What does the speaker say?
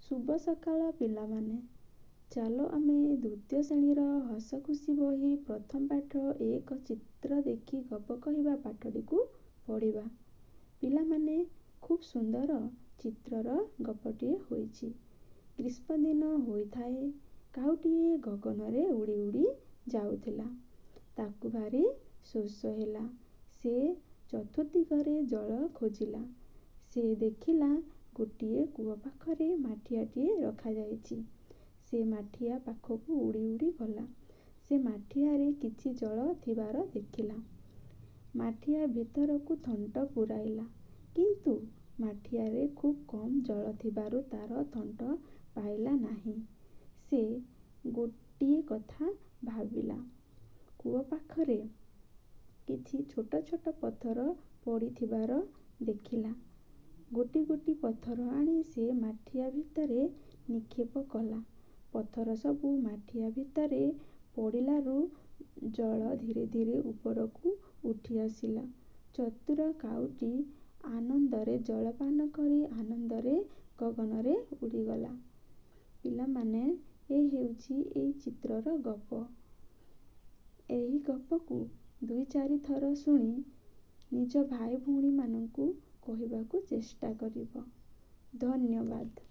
शुभ सकाळ पिलामाने। चालो आमे द्वितीय श्रेणीर हस खुशी बही प्रथम पाठ एक चित्र देखी गप कहवा पाठटी को पढ़िबा। पिलामाने खूब सुंदर चित्रर गपटीए होइछि। ग्रीष्म दिन होइथाए। काउटीए गगनरे उड़ी उड़ी जाउथिला। ताकू भारी शोष ହେଲା। से चतुर्दिगरे जल खोजिला। से देखिला गोटिए कूଅ पाखरे माठियाटिए रखाଯାଇଛି। से माठिया पाखକୁ उड़ी उड़ी गला। से माठियारे କିଛି ଜଳ ଥିବାର ଦେଖିଲା। ମାଠିଆ ଭିତରକୁ ଥଣ୍ଟ ପୁରାଇଲା। କିନ୍ତୁ ମାଠିଆରେ ଖୁବ୍ କମ୍ ଜଳ ଥିବାରୁ ତାର ଥଣ୍ଟ ପାଇଲା ନାହିଁ। ସେ ଗୋଟିଏ କଥା ଭାବିଲା। କୂଅ ପାଖରେ କିଛି ଛୋଟ ଛୋଟ ପଥର ପଡ଼ିଥିବାର ଦେଖିଲା। ଗୋଟି ଗୋଟି ପଥର ଆଣି ସେ ମାଠିଆ ଭିତରେ ନିକ୍ଷେପ କଲା। ପଥର ସବୁ ମାଠିଆ ଭିତରେ ପଡ଼ିଲାରୁ ଜଳ ଧୀରେ ଧୀରେ ଉପରକୁ ଉଠି ଆସିଲା। ଚତୁର କାଉଟି ଆନନ୍ଦରେ ଜଳପାନ କରି ଆନନ୍ଦରେ ଗଗନରେ ଉଡ଼ିଗଲା। ପିଲାମାନେ, ଏ ହେଉଛି ଏଇ ଚିତ୍ରର ଗପ। ଏହି ଗପକୁ 2-4 ଥର ଶୁଣି ନିଜ ଭାଇ ଭଉଣୀମାନଙ୍କୁ କହିବାକୁ ଚେଷ୍ଟା କରିବ। ଧନ୍ୟବାଦ।